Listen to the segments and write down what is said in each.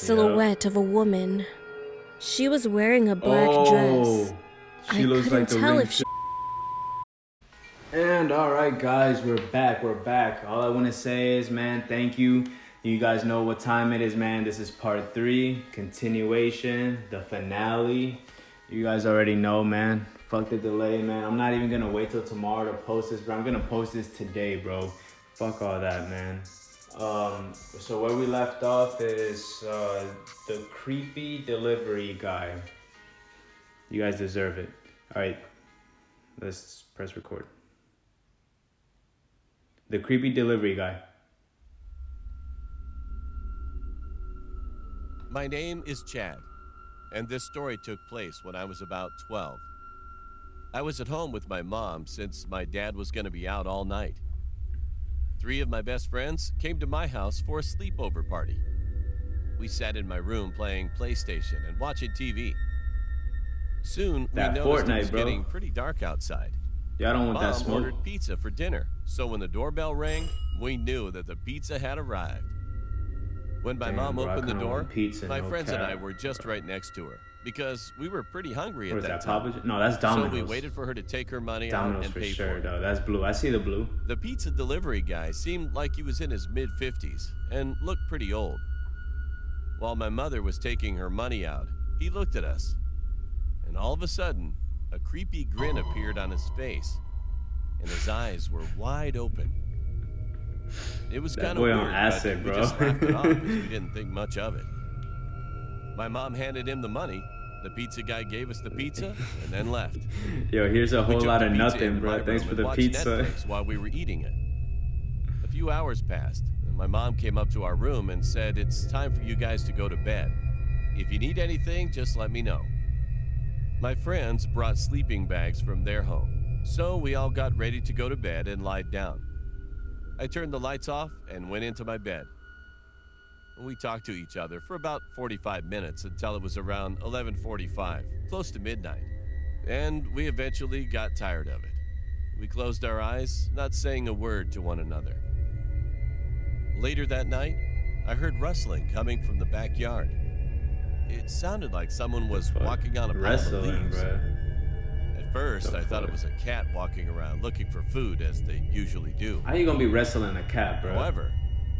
silhouette of a woman. She was wearing a black dress. She looks like the tell ring. if she And alright guys, we're back. All I want to say is, man, thank you. You guys know what time it is, man. This is part 3, continuation, the finale. You guys already know, man. Fuck the delay, man. I'm not even gonna wait till tomorrow to post this, bro. I'm gonna post this today, bro. Fuck all that, man. So where we left off is the creepy delivery guy. You guys deserve it. Alright, let's press record. The creepy delivery guy. My name is Chad, and this story took place when I was about 12. I was at home with my mom since my dad was going to be out all night. 3 of my best friends came to my house for a sleepover party. We sat in my room playing PlayStation and watching TV. Soon, we noticed it was getting pretty dark outside. Yeah, I don't want that smoke. Mom ordered pizza for dinner, so when the doorbell rang, we knew that the pizza had arrived. When my mom opened the door, my friends and I were just right next to her because we were pretty hungry at that time. No, that's Domino's. So we waited for her to take her money Domino's out and pay for sure, for it. though. That's blue. I see the blue. The pizza delivery guy seemed like he was in his mid-50s and looked pretty old. While my mother was taking her money out, he looked at us. And all of a sudden, a creepy grin appeared on his face, and his eyes were wide open. It was kind of weird, on acid, but we just laughed it off because we didn't think much of it. My mom handed him the money, the pizza guy gave us the pizza, and then left. Yo, here's a whole lot of nothing, bro. Thanks for the pizza. Netflix while we were eating it. A few hours passed, and my mom came up to our room and said, "It's time for you guys to go to bed. If you need anything, just let me know." My friends brought sleeping bags from their home, so we all got ready to go to bed and lied down. I turned the lights off and went into my bed. We talked to each other for about 45 minutes until it was around 11:45, close to midnight, and we eventually got tired of it. We closed our eyes, not saying a word to one another. Later that night, I heard rustling coming from the backyard. It sounded like someone was walking on a pile of leaves. At first, I thought it was a cat walking around looking for food, as they usually do. How you gonna be wrestling a cat, bro? However,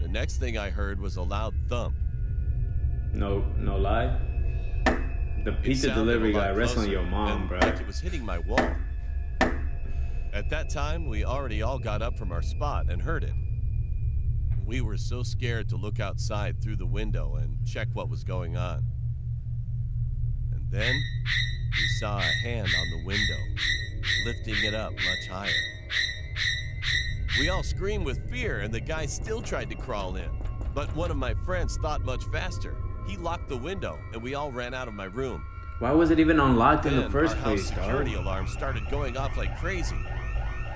the next thing I heard was a loud thump. No lie. The pizza delivery guy wrestling your mom, bro. Like it was hitting my wall. At that time, we already all got up from our spot and heard it. We were so scared to look outside through the window and check what was going on. And then we saw a hand on the window, lifting it up much higher. We all screamed with fear, and the guy still tried to crawl in. But one of my friends thought much faster. He locked the window, and we all ran out of my room. Why was it even unlocked in the first our place, house security alarm started going off like crazy.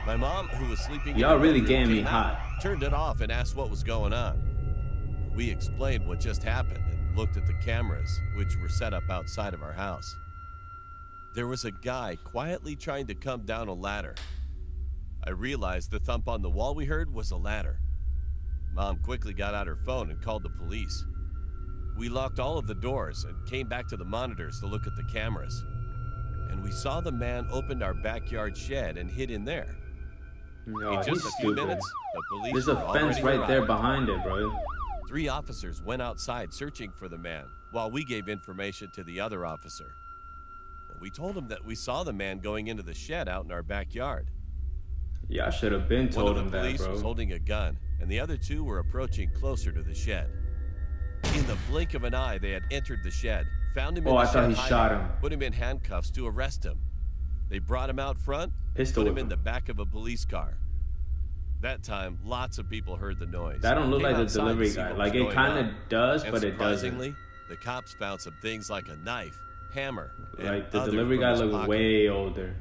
My mom, who was sleeping in Y'all the really bedroom, getting me came out, hot. turned it off and asked what was going on. We explained what just happened and looked at the cameras, which were set up outside of our house. There was a guy quietly trying to come down a ladder. I realized the thump on the wall we heard was a ladder. Mom quickly got out her phone and called the police. We locked all of the doors and came back to the monitors to look at the cameras. And we saw the man opened our backyard shed and hid in there. Yo, In just he's a few stupid. minutes, the police There's were a fence already right there arrived. behind it, bro. 3 officers went outside searching for the man while we gave information to the other officer. We told him that we saw the man going into the shed out in our backyard. Yeah, I should have been told One him of the that, police bro. was holding a gun, and the other 2 were approaching closer to the shed. In the blink of an eye, they had entered the shed, found him in the I shed thought he hiding, shot him. put him in handcuffs to arrest him. They brought him out front, Pistol put him whip in the back of a police car. That time, lots of people heard the noise. That don't look Came like the outside to delivery see guy. what Like, was it going kind on. of does, And but it doesn't. surprisingly, the cops found some things like a knife, hammer, and Like, the other delivery from guy his looked pocket. way older.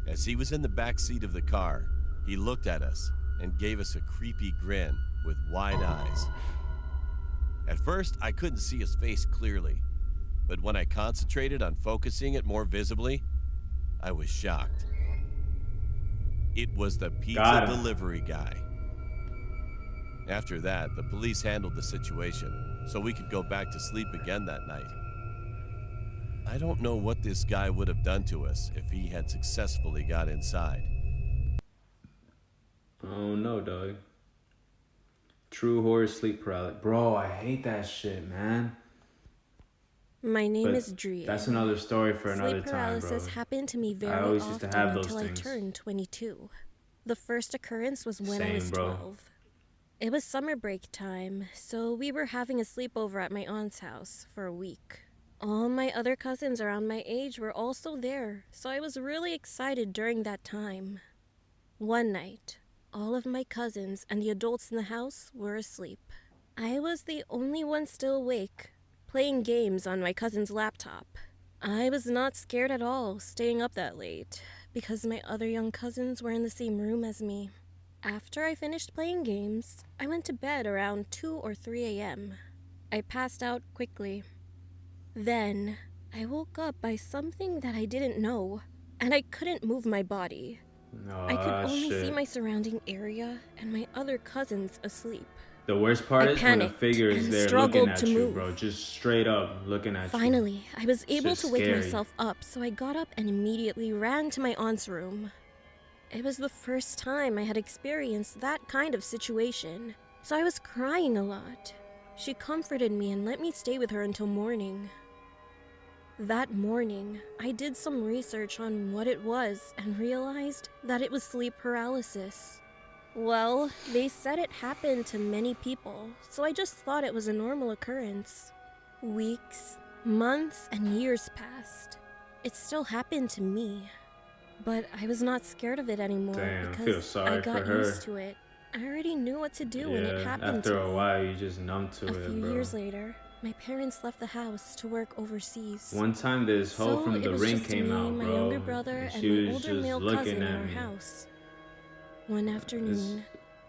As he was in the back seat of the car, he looked at us and gave us a creepy grin with wide eyes. At first, I couldn't see his face clearly, but when I concentrated on focusing it more visibly, I was shocked. It was the pizza delivery guy. After that, the police handled the situation, so we could go back to sleep again that night. I don't know what this guy would have done to us if he had successfully got inside. Oh no, dog. True horror sleep paralysis. Bro, I hate that shit, man. My name But is Drea. that's another story for another Sleep time, paralysis bro. happened to me very I always used often to have those until I things. turned 22. The first occurrence was when I Same, was bro. 12. It was summer break time, so we were having a sleepover at my aunt's house for a week. All my other cousins around my age were also there, so I was really excited during that time. One night, all of my cousins and the adults in the house were asleep. I was the only one still awake, playing games on my cousin's laptop. I was not scared at all staying up that late, because my other young cousins were in the same room as me. After I finished playing games, I went to bed around 2 or 3 a.m. I passed out quickly. Then, I woke up by something that I didn't know, and I couldn't move my body. I could only see my surrounding area and my other cousins asleep. The worst part I is when a panicked figure is and there struggled looking at to you, move. bro. Just straight up looking at you. Finally, I was able just to wake scary. myself up, so I got up and immediately ran to my aunt's room. It was the first time I had experienced that kind of situation, so I was crying a lot. She comforted me and let me stay with her until morning. That morning, I did some research on what it was and realized that it was sleep paralysis. Well, they said it happened to many people, so I just thought it was a normal occurrence. Weeks, months, and years passed. It still happened to me. But I was not scared of it anymore Damn, I feel because sorry I got for her. used to it. I already knew what to do when it happened after to a me. while, you just numb to A it, few bro. years later, my parents left the house to work overseas. One time, this hoe So from it The was Ring just came me, out, my bro. younger brother, and and she my was older just male looking cousin in at our me. house. One afternoon,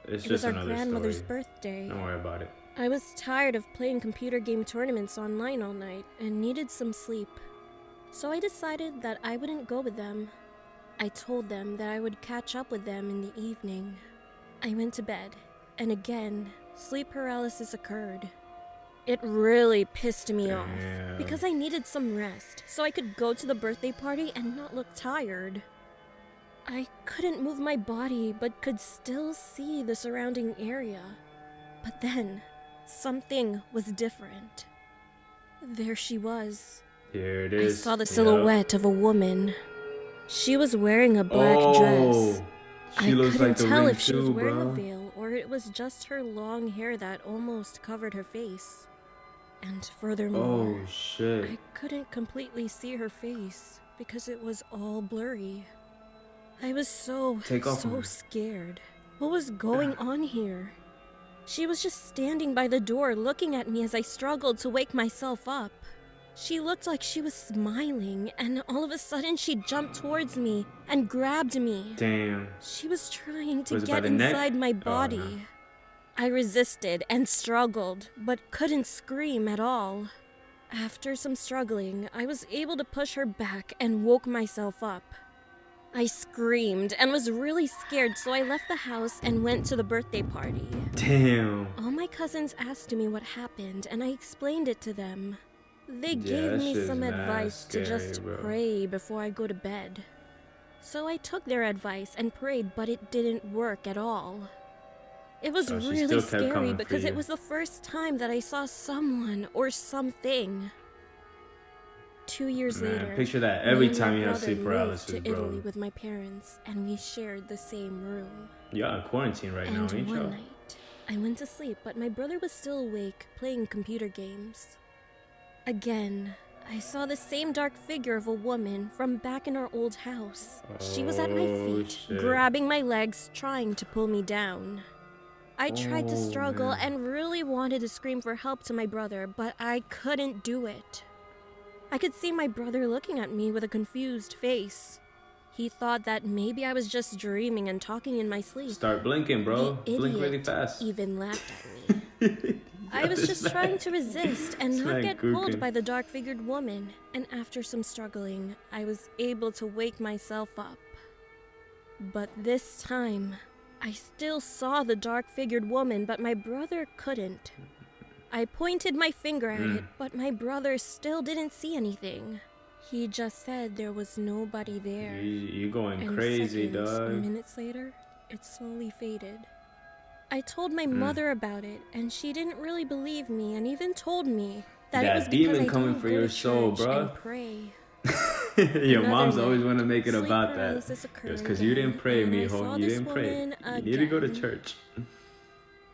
It's it was just our another grandmother's story. birthday. Don't worry about it. I was tired of playing computer game tournaments online all night and needed some sleep. So I decided that I wouldn't go with them. I told them that I would catch up with them in the evening. I went to bed, and again, sleep paralysis occurred. It really pissed me off, Damn. because I needed some rest, so I could go to the birthday party and not look tired. I couldn't move my body, but could still see the surrounding area. But then, something was different. There she was. Here it I is. saw the Yup. silhouette of a woman. She was wearing a black Oh, dress. she I looks couldn't like The tell Ring if she was too, wearing bro. a veil or it was just her long hair that almost covered her face. And furthermore, Oh shit. I couldn't completely see her face because it was all blurry. I was so Take off her. scared. What was going on here? She was just standing by the door looking at me as I struggled to wake myself up. She looked like she was smiling, and all of a sudden she jumped towards me and grabbed me. Damn. She was trying to Was it by get the neck? inside my Oh, body. no. I resisted and struggled, but couldn't scream at all. After some struggling, I was able to push her back and woke myself up. I screamed and was really scared, so I left the house and went to the birthday party. Damn. All my cousins asked me what happened, and I explained it to them. They Yeah, gave that me shit's some mad advice to scary, just bro. pray before I go to bed. So I took their advice and prayed, but it didn't work at all. It was So she really still kept scary coming for because you. it was the first time that I saw someone or something. 2 years Man, later, picture that me every and my time you have brother sleep moved paralysis, to bro. Italy with my parents, and we shared the same room. Y'all in quarantine right now, And ain't one y'all? night, I went to sleep, but my brother was still awake, playing computer games. Again, I saw the same dark figure of a woman from back in our old house. She was at my Oh, feet, shit. grabbing my legs, trying to pull me down. I tried to Oh, struggle man. and really wanted to scream for help to my brother, but I couldn't do it. I could see my brother looking at me with a confused face. He thought that maybe I was just dreaming and talking in my sleep. Start blinking, bro. The Blink really idiot fast. even laughed at me. I was just trying to resist and This not man get pulled gooking. by the dark-figured woman, and after some struggling, I was able to wake myself up. But this time, I still saw the dark-figured woman, but my brother couldn't. I pointed my finger at it, but my brother still didn't see anything. He just said there was nobody there. You going And crazy, seconds, dog. minutes later, it slowly faded. I told my mother about it, and she didn't really believe me and even told me that it was That because demon I coming didn't for go your to soul, church bruh. and pray. Your Another moms always night, want to make it sleep about that. paralysis It's occurred because you didn't again, pray, and I mijo. saw You this didn't pray. woman You need to go to again. church.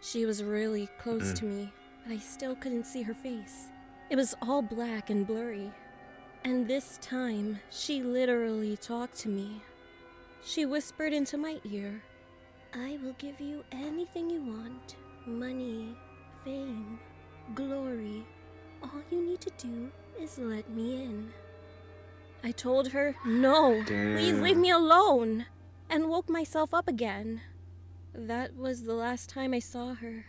She was really close to me, but I still couldn't see her face. It was all black and blurry. And this time, she literally talked to me. She whispered into my ear, "I will give you anything you want. Money, fame, glory. All you need to do is let me in." I told her, "No, please leave me alone," and woke myself up again. That was the last time I saw her.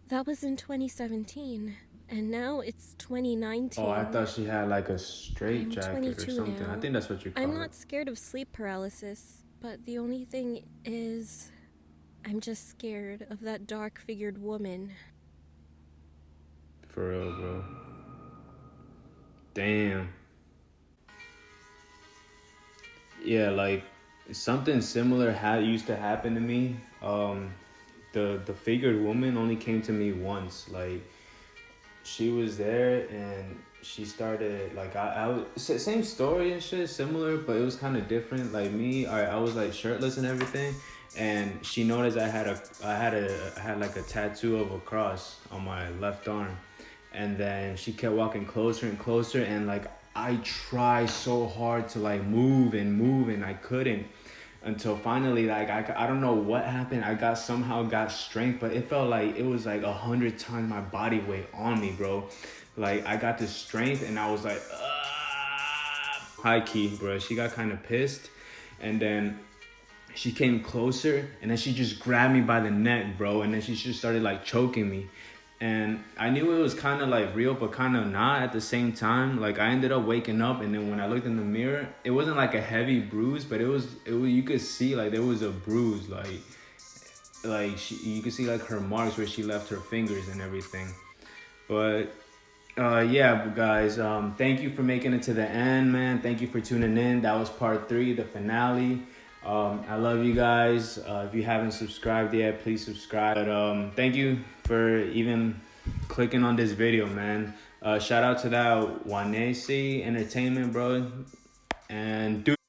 That was in 2017, and now it's 2019. Oh, I thought she had like a I'm straight jacket or 22 something. now. I think that's what you call I'm it. not scared of sleep paralysis, but the only thing is, I'm just scared of that dark-figured woman. For real, bro. Damn. Yeah, like something similar used to happen to me. The figured woman only came to me once. Like she was there and she started like I was same story and shit, similar, but it was kind of different. Like me, I was like shirtless and everything, and she noticed I had like a tattoo of a cross on my left arm, and then she kept walking closer and closer, and like I tried so hard to like move and I couldn't, until finally like I don't know what happened. I somehow got strength, but it felt like it was like 100 times my body weight on me, bro. Like I got the strength and I was like, high key, bro. She got kind of pissed, and then she came closer and then she just grabbed me by the neck, bro, and then she just started like choking me. And I knew it was kind of like real, but kind of not at the same time. Like I ended up waking up, and then when I looked in the mirror, it wasn't like a heavy bruise, but it was you could see like there was a bruise, you could see like her marks where she left her fingers and everything. But yeah, guys, thank you for making it to the end, man. Thank you for tuning in. That was part 3, the finale. I love you guys. If you haven't subscribed yet, please subscribe. But thank you for even clicking on this video, man. Shout out to that Wansee Entertainment, bro. And dude.